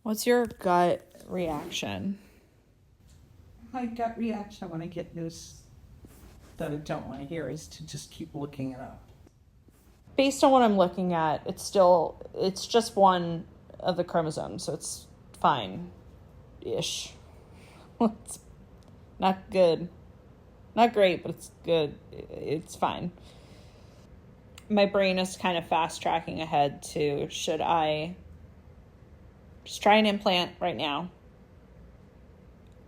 What's your gut reaction? My gut reaction when I get news that I don't want to hear is to just keep looking it up. Based on what I'm looking at, it's just one of the chromosomes, so it's fine-ish. It's not good. Not great, but it's good. It's fine. My brain is kind of fast tracking ahead to, should I just try an implant right now?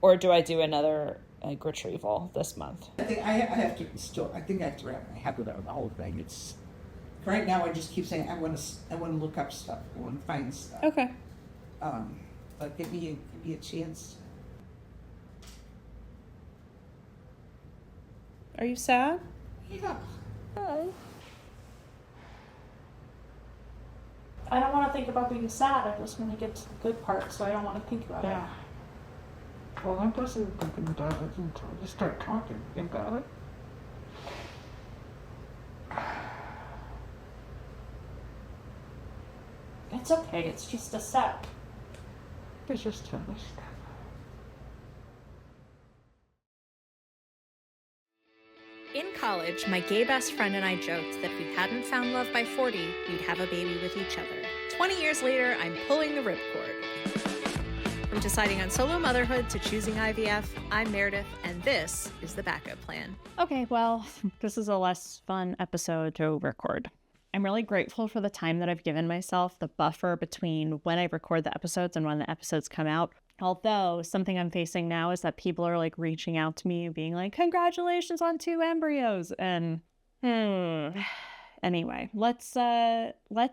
Or do I do another egg retrieval this month? I think I have to wrap my head around the whole thing. It's right now. I just keep saying I want to look up stuff. I want to find stuff. Okay. But give me a chance. Are you sad? Yeah. I don't want to think about being sad. I just want to get to the good part, so I don't want to think about it. Well, I wasn't thinking about it until you start talking about it. It's okay. It's just a step. It's just a step. In college, my gay best friend and I joked that if we hadn't found love by 40, we'd have a baby with each other. 20 years later, I'm pulling the ripcord. From deciding on solo motherhood to choosing IVF, I'm Meredith, and this is the backup plan. Okay, well, this is a less fun episode to record. I'm really grateful for the time that I've given myself, the buffer between when I record the episodes and when the episodes come out. Although something I'm facing now is that people are like reaching out to me being like, congratulations on 2 embryos. And anyway, let's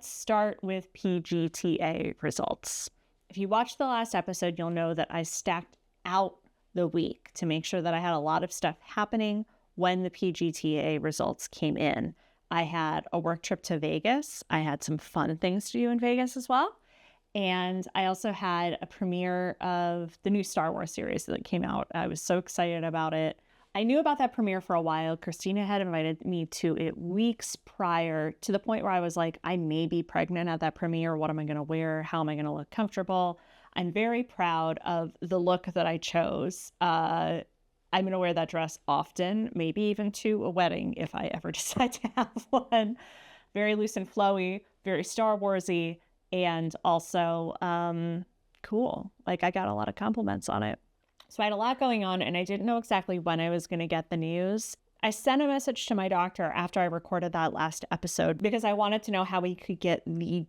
start with PGT-A results. If you watched the last episode, you'll know that I stacked out the week to make sure that I had a lot of stuff happening when the PGT-A results came in. I had a work trip to Vegas. I had some fun things to do in Vegas as well. And I also had a premiere of the new Star Wars series that came out. I was so excited about it. I knew about that premiere for a while. Christina had invited me to it weeks prior, to the point where I was like, I may be pregnant at that premiere. What am I going to wear? How am I going to look comfortable? I'm very proud of the look that I chose. I'm going to wear that dress often, maybe even to a wedding if I ever decide to have one. Very loose and flowy, very Star Warsy. And also cool. Like, I got a lot of compliments on it. So I had a lot going on, and I didn't know exactly when I was going to get the news. I sent a message to my doctor after I recorded that last episode because I wanted to know how we could get the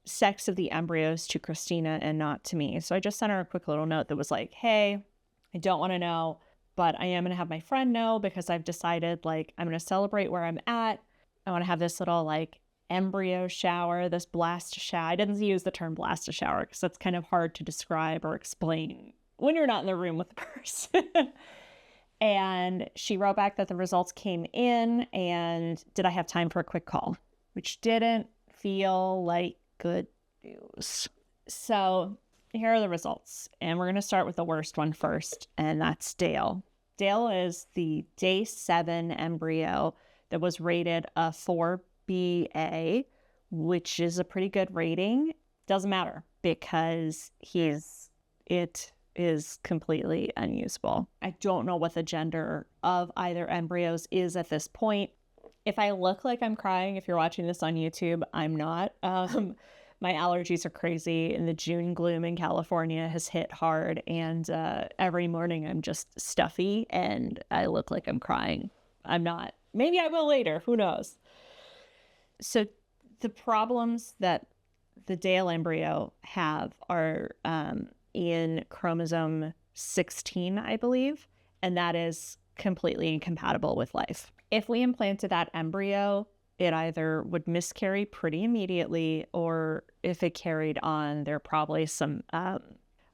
sex of the embryos to Christina and not to me. So I just sent her a quick little note that was like, hey, I don't want to know, but I am going to have my friend know because I've decided, like, I'm going to celebrate where I'm at. I want to have this little, like, embryo shower, this blast shower. I didn't use the term blast shower because that's kind of hard to describe or explain when you're not in the room with the person. And she wrote back that the results came in and did I have time for a quick call, which didn't feel like good news. So here are the results. And we're going to start with the worst one first, and that's Dale. Dale is the day 7 embryo that was rated a 4BA, which is a pretty good rating. Doesn't matter because it is completely unusable. I don't know what the gender of either embryos is at this point. If I look like I'm crying, if you're watching this on YouTube, I'm not. My allergies are crazy, and the June gloom in California has hit hard, and every morning I'm just stuffy and I look like I'm crying. I'm not. Maybe I will later. Who knows? So the problems that the Dale embryo have are in chromosome 16, I believe, and that is completely incompatible with life. If we implanted that embryo, it either would miscarry pretty immediately, or if it carried on, there are probably some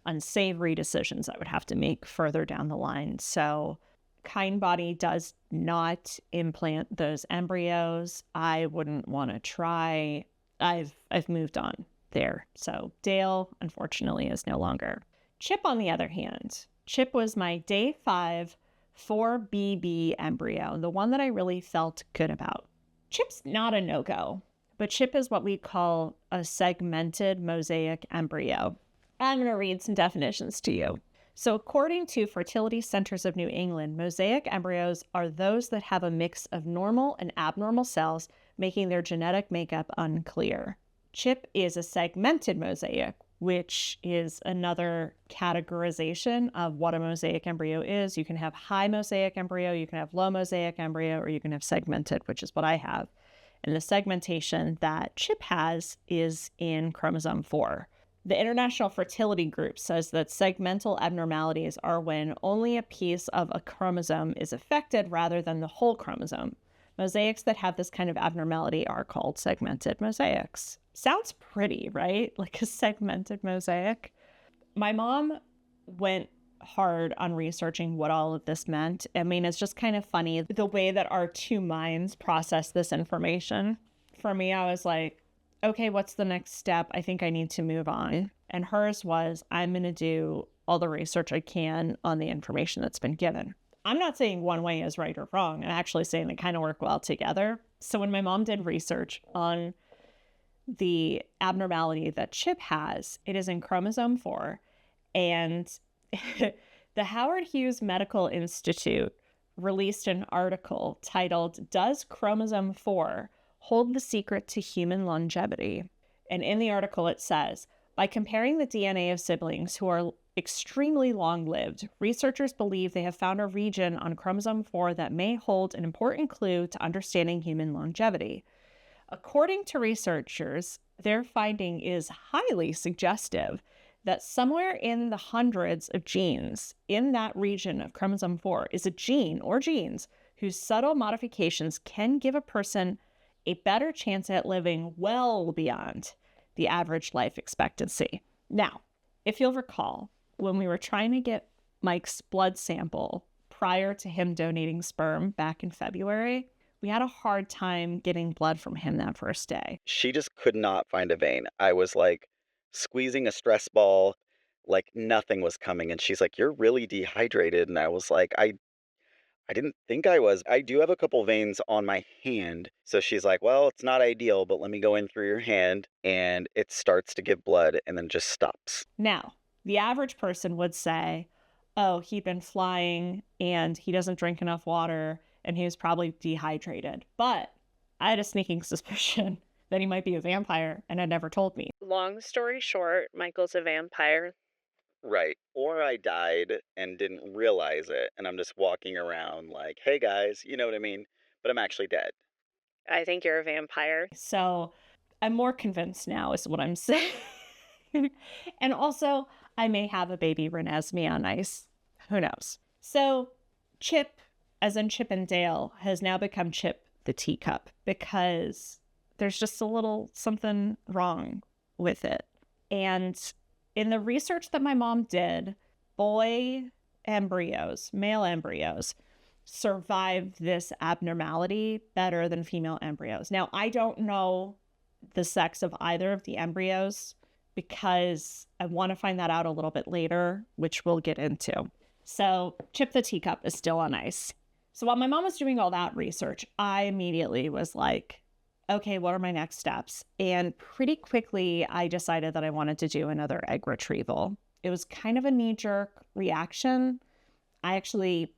unsavory decisions I would have to make further down the line. So Kindbody does not implant those embryos. I wouldn't want to try. I've moved on there. So Dale, unfortunately, is no longer. Chip, on the other hand, Chip was my day 5 4BB embryo, the one that I really felt good about. Chip's not a no-go, but Chip is what we call a segmented mosaic embryo. I'm going to read some definitions to you. So according to Fertility Centers of New England, mosaic embryos are those that have a mix of normal and abnormal cells, making their genetic makeup unclear. CHIP is a segmented mosaic, which is another categorization of what a mosaic embryo is. You can have high mosaic embryo, you can have low mosaic embryo, or you can have segmented, which is what I have. And the segmentation that CHIP has is in chromosome 4. The International Fertility Group says that segmental abnormalities are when only a piece of a chromosome is affected rather than the whole chromosome. Mosaics that have this kind of abnormality are called segmented mosaics. Sounds pretty, right? Like a segmented mosaic. My mom went hard on researching what all of this meant. I mean, it's just kind of funny the way that our two minds process this information. For me, I was like, okay, what's the next step? I think I need to move on. And hers was, I'm going to do all the research I can on the information that's been given. I'm not saying one way is right or wrong. I'm actually saying they kind of work well together. So when my mom did research on the abnormality that CHIP has, it is in chromosome 4. And the Howard Hughes Medical Institute released an article titled, Does Chromosome 4 Hold the Secret to Human Longevity? And in the article it says, by comparing the DNA of siblings who are extremely long-lived, researchers believe they have found a region on chromosome 4 that may hold an important clue to understanding human longevity. According to researchers, their finding is highly suggestive that somewhere in the hundreds of genes in that region of chromosome 4 is a gene or genes whose subtle modifications can give a person a better chance at living well beyond the average life expectancy. Now, if you'll recall, when we were trying to get Mike's blood sample prior to him donating sperm back in February, we had a hard time getting blood from him that first day. She just could not find a vein. I was like squeezing a stress ball, like nothing was coming. And she's like, you're really dehydrated. And I was like, I didn't think I was. I do have a couple veins on my hand. So she's like, well, it's not ideal, but let me go in through your hand. And it starts to give blood and then just stops. Now, the average person would say, oh, he'd been flying and he doesn't drink enough water and he was probably dehydrated. But I had a sneaking suspicion that he might be a vampire and had never told me. Long story short, Michael's a vampire. Right. Or I died and didn't realize it. And I'm just walking around like, hey guys, you know what I mean? But I'm actually dead. I think you're a vampire. So I'm more convinced now is what I'm saying. And also, I may have a baby Renesmee on ice. Who knows? So Chip, as in Chip and Dale, has now become Chip the teacup because there's just a little something wrong with it. And in the research that my mom did, boy embryos, male embryos, survive this abnormality better than female embryos. Now, I don't know the sex of either of the embryos because I want to find that out a little bit later, which we'll get into. So Chip the teacup is still on ice. So while my mom was doing all that research, I immediately was like, okay, what are my next steps? And pretty quickly, I decided that I wanted to do another egg retrieval. It was kind of a knee-jerk reaction. I actually,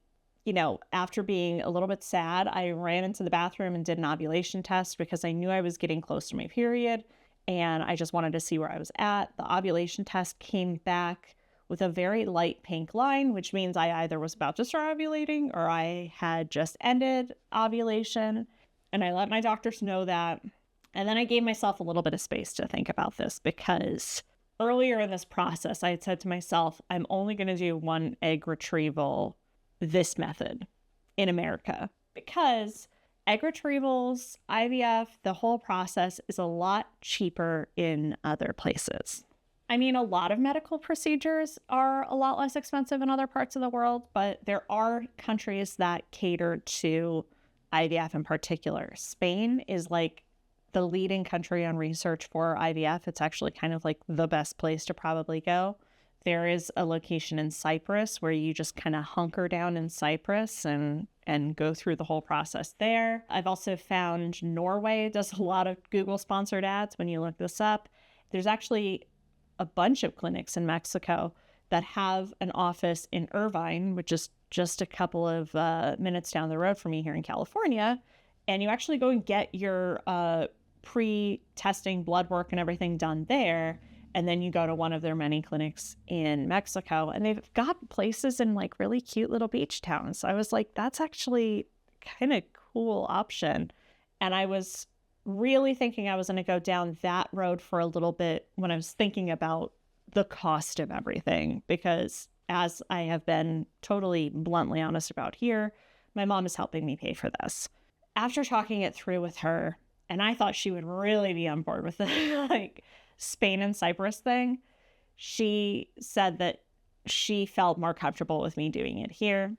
after being a little bit sad, I ran into the bathroom and did an ovulation test because I knew I was getting close to my period and I just wanted to see where I was at. The ovulation test came back with a very light pink line, which means I either was about to start ovulating or I had just ended ovulation. And I let my doctors know that. And then I gave myself a little bit of space to think about this because earlier in this process, I had said to myself, I'm only going to do one egg retrieval this method in America because egg retrievals, IVF, the whole process is a lot cheaper in other places. I mean, a lot of medical procedures are a lot less expensive in other parts of the world, but there are countries that cater to IVF in particular. Spain is like the leading country on research for IVF. It's actually kind of like the best place to probably go. There is a location in Cyprus where you just kind of hunker down in Cyprus and go through the whole process there. I've also found Norway does a lot of Google sponsored ads when you look this up. There's actually a bunch of clinics in Mexico that have an office in Irvine, which is just a couple of minutes down the road from me here in California. And you actually go and get your pre-testing blood work and everything done there. And then you go to one of their many clinics in Mexico. And they've got places in like really cute little beach towns. So I was like, that's actually kind of cool option. And I was really thinking I was going to go down that road for a little bit when I was thinking about the cost of everything, because as I have been totally bluntly honest about here, my mom is helping me pay for this. After talking it through with her, and I thought she would really be on board with the like Spain and Cyprus thing, she said that she felt more comfortable with me doing it here.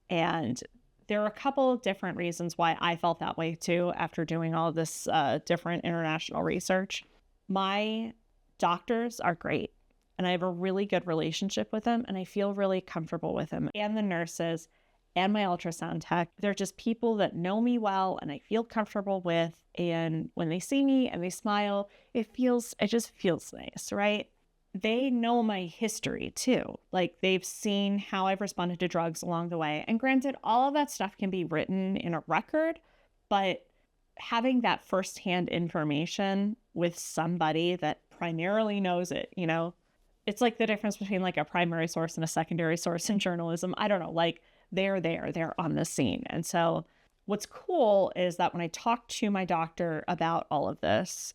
And there are a couple of different reasons why I felt that way too after doing all this different international research. My doctors are great, and I have a really good relationship with them, and I feel really comfortable with them. And the nurses and my ultrasound tech, they're just people that know me well and I feel comfortable with. And when they see me and they smile, it just feels nice, right? They know my history too. Like, they've seen how I've responded to drugs along the way. And granted, all of that stuff can be written in a record, but having that firsthand information with somebody that primarily knows it, you know, it's like the difference between like a primary source and a secondary source in journalism. I don't know, like they're on the scene. And so what's cool is that when I talked to my doctor about all of this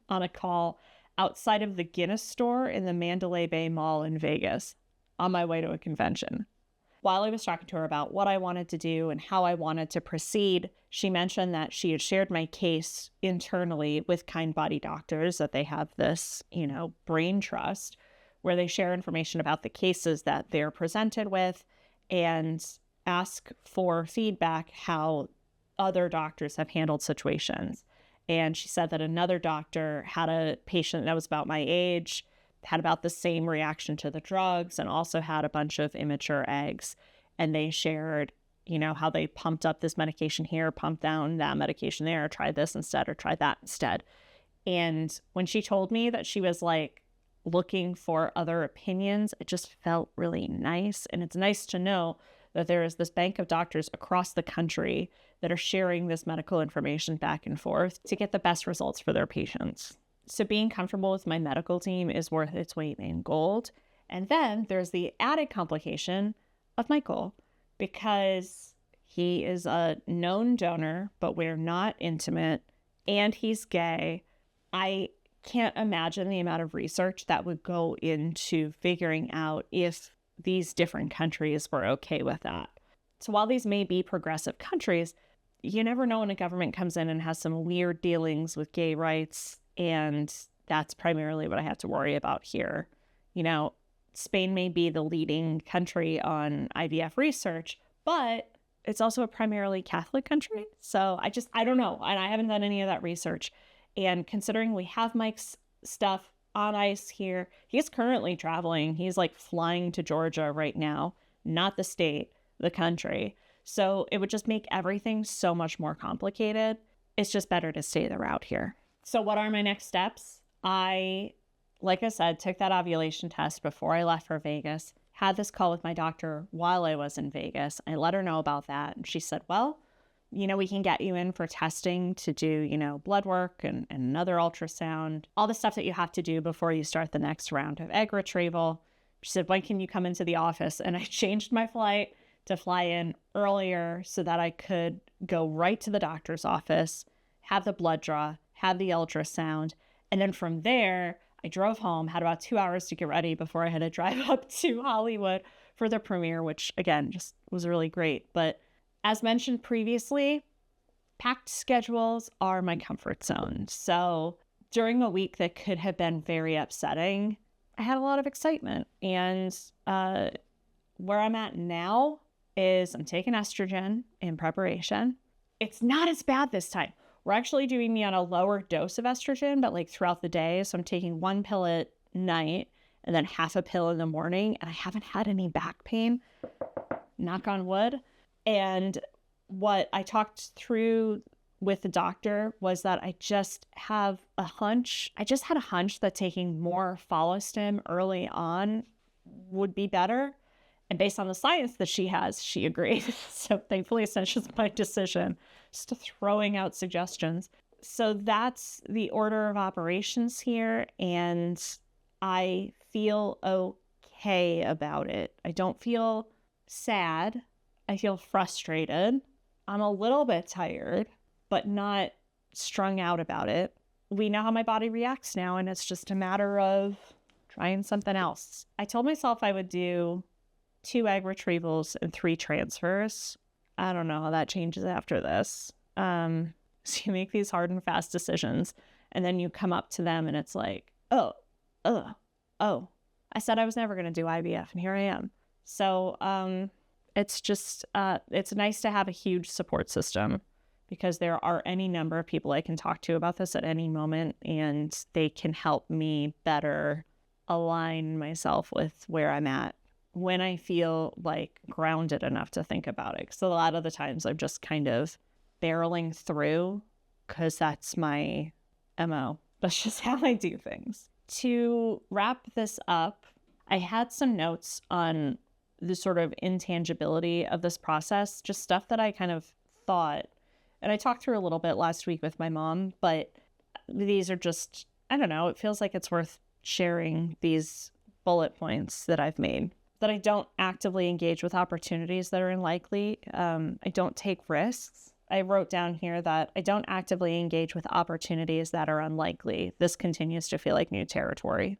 on a call outside of the Guinness store in the Mandalay Bay Mall in Vegas on my way to a convention, while I was talking to her about what I wanted to do and how I wanted to proceed, she mentioned that she had shared my case internally with Kind Body Doctors, that they have this, you know, brain trust where they share information about the cases that they're presented with and ask for feedback how other doctors have handled situations. And she said that another doctor had a patient that was about my age, had about the same reaction to the drugs, and also had a bunch of immature eggs. And they shared, you know, how they pumped up this medication here, pumped down that medication there, tried this instead or tried that instead. And when she told me that she was like looking for other opinions, it just felt really nice. And it's nice to know that there is this bank of doctors across the country that are sharing this medical information back and forth to get the best results for their patients. So being comfortable with my medical team is worth its weight in gold. And then there's the added complication of Michael, because he is a known donor, but we're not intimate, and he's gay. I can't imagine the amount of research that would go into figuring out if these different countries were okay with that. So while these may be progressive countries, you never know when a government comes in and has some weird dealings with gay rights, and that's primarily what I have to worry about here. You know, Spain may be the leading country on IVF research, but it's also a primarily Catholic country. So I don't know. And I haven't done any of that research. And considering we have Mike's stuff on ice here, he's currently traveling. He's like flying to Georgia right now, not the state, the country. So it would just make everything so much more complicated. It's just better to stay the route here. So what are my next steps? Like I said, took that ovulation test before I left for Vegas, had this call with my doctor while I was in Vegas. I let her know about that. And she said, well, you know, we can get you in for testing to do, you know, blood work and another ultrasound, all the stuff that you have to do before you start the next round of egg retrieval. She said, when can you come into the office? And I changed my flight to fly in earlier so that I could go right to the doctor's office, have the blood draw, have the ultrasound. And then from there, I drove home, had about 2 hours to get ready before I had to drive up to Hollywood for the premiere, which again, just was really great. But as mentioned previously, packed schedules are my comfort zone. So during a week that could have been very upsetting, I had a lot of excitement. And where I'm at now is I'm taking estrogen in preparation. It's not as bad this time. We're actually doing me on a lower dose of estrogen, but like throughout the day. So I'm taking 1 pill at night and then half a pill in the morning. And I haven't had any back pain, knock on wood. And what I talked through with the doctor was that I just have a hunch. I just had a hunch that taking more follow-stim early on would be better. And based on the science that she has, she agreed. So thankfully, it's not just my decision, just throwing out suggestions. So that's the order of operations here. And I feel okay about it. I don't feel sad. I feel frustrated. I'm a little bit tired, but not strung out about it. We know how my body reacts now, and it's just a matter of trying something else. I told myself I would do 2 egg retrievals and 3 transfers. I don't know how that changes after this. So you make these hard and fast decisions, and then you come up to them and it's like, oh, I said I was never going to do IVF, and here I am. So it's just, it's nice to have a huge support system, because there are any number of people I can talk to about this at any moment, and they can help me better align myself with where I'm at when I feel like grounded enough to think about it. Because a lot of the times I'm just kind of barreling through, because that's my MO. That's just how I do things. To wrap this up, I had some notes on the sort of intangibility of this process, just stuff that I kind of thought. And I talked through a little bit last week with my mom, but these are just, I don't know, it feels like it's worth sharing these bullet points that I've made. That I don't actively engage with opportunities that are unlikely. I don't take risks. I wrote down here that I don't actively engage with opportunities that are unlikely. This continues to feel like new territory.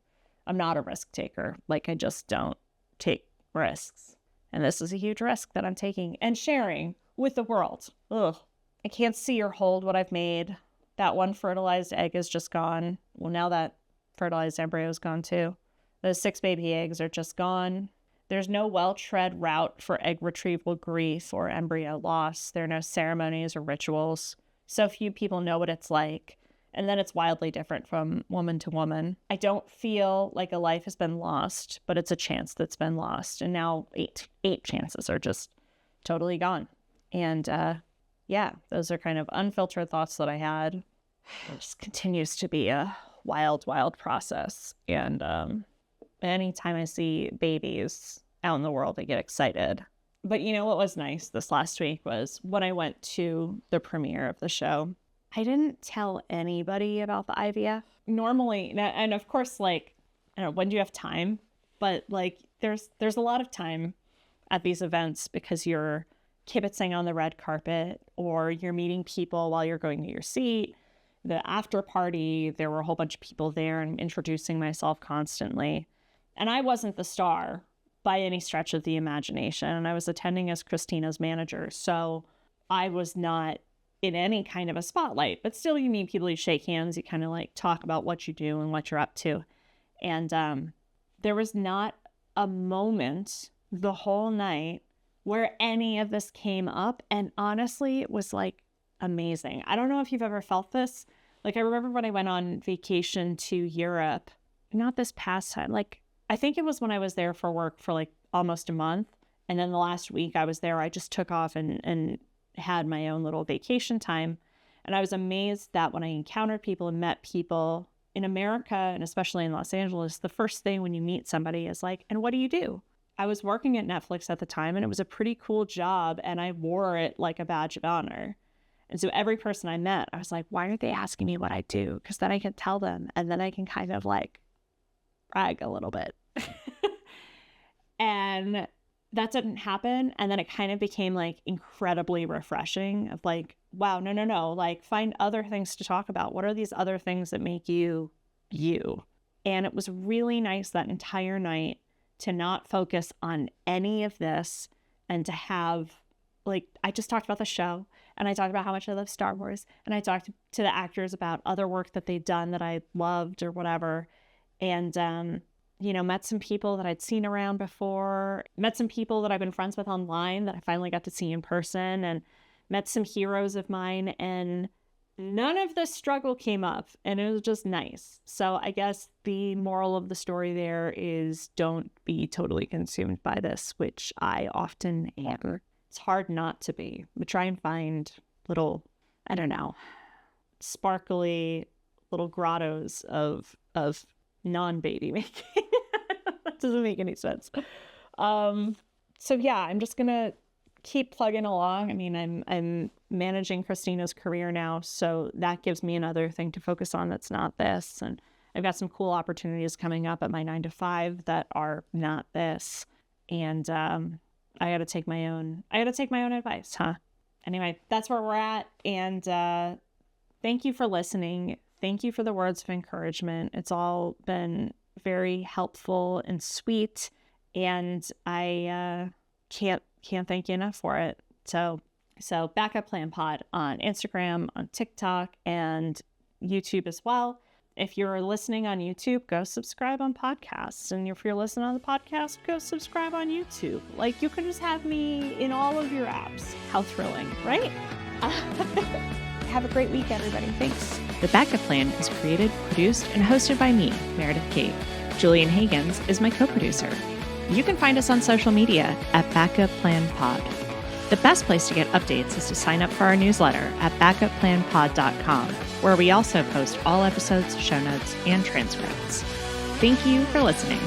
I'm not a risk taker. Like, I just don't take risks. And this is a huge risk that I'm taking and sharing with the world. Ugh. I can't see or hold what I've made. That one fertilized egg is just gone. Well, now that fertilized embryo is gone too. Those 6 baby eggs are just gone. There's no well-tread route for egg retrieval grief or embryo loss. There are no ceremonies or rituals. So few people know what it's like. And then it's wildly different from woman to woman. I don't feel like a life has been lost, but it's a chance that's been lost. And now eight chances are just totally gone. And yeah, those are kind of unfiltered thoughts that I had. It just continues to be a wild, wild process. And anytime I see babies out in the world, I get excited. But you know what was nice this last week was when I went to the premiere of the show, I didn't tell anybody about the IVF. Normally, and of course, like, I don't know, when do you have time? But like, there's a lot of time at these events because you're kibitzing on the red carpet, or you're meeting people while you're going to your seat. The after party, there were a whole bunch of people there, and I'm introducing myself constantly. And I wasn't the star by any stretch of the imagination. And I was attending as Christina's manager. So I was not in any kind of a spotlight, but still you meet people, you shake hands, you kind of like talk about what you do and what you're up to. And there was not a moment the whole night where any of this came up. And honestly, it was like amazing. I don't know if you've ever felt this. Like, I remember when I went on vacation to Europe, not this past time, like, I think it was when I was there for work for like almost a month. And then the last week I was there, I just took off and had my own little vacation time. And I was amazed that when I encountered people and met people in America, and especially in Los Angeles, the first thing when you meet somebody is like, and what do you do? I was working at Netflix at the time, and it was a pretty cool job, and I wore it like a badge of honor. And so every person I met, I was like, why aren't they asking me what I do? Because then I can tell them, and then I can kind of like brag a little bit. And that didn't happen. And then it kind of became like incredibly refreshing of like, wow, no, like, find other things to talk about. What are these other things that make you you? And it was really nice that entire night to not focus on any of this, and to have, like, I just talked about the show, and I talked about how much I love Star Wars, and I talked to the actors about other work that they'd done that I loved or whatever. And, you know, met some people that I'd seen around before, met some people that I've been friends with online that I finally got to see in person, and met some heroes of mine, and none of this struggle came up, and it was just nice. So I guess the moral of the story there is don't be totally consumed by this, which I often am. It's hard not to be, but try and find little I don't know, sparkly little grottos of non-baby making. That doesn't make any sense. So yeah, I'm just gonna keep plugging along. I mean, I'm managing Christina's career now, so that gives me another thing to focus on that's not this. And I've got some cool opportunities coming up at my 9-to-5 that are not this. And I gotta take my own advice, huh? Anyway, that's where we're at. And thank you for listening. Thank you for the words of encouragement. It's all been very helpful and sweet, and I can't thank you enough for it. So Backup Plan Pod on Instagram, on TikTok, and YouTube as well. If you're listening on YouTube, go subscribe on podcasts. And if you're listening on the podcast, go subscribe on YouTube. Like, you can just have me in all of your apps. How thrilling, right? Have a great week, everybody. Thanks. The Backup Plan is created, produced, and hosted by me, Meredith Kate. Julian Hagans is my co-producer. You can find us on social media at Backup Plan Pod. The best place to get updates is to sign up for our newsletter at backupplanpod.com, where we also post all episodes, show notes, and transcripts. Thank you for listening.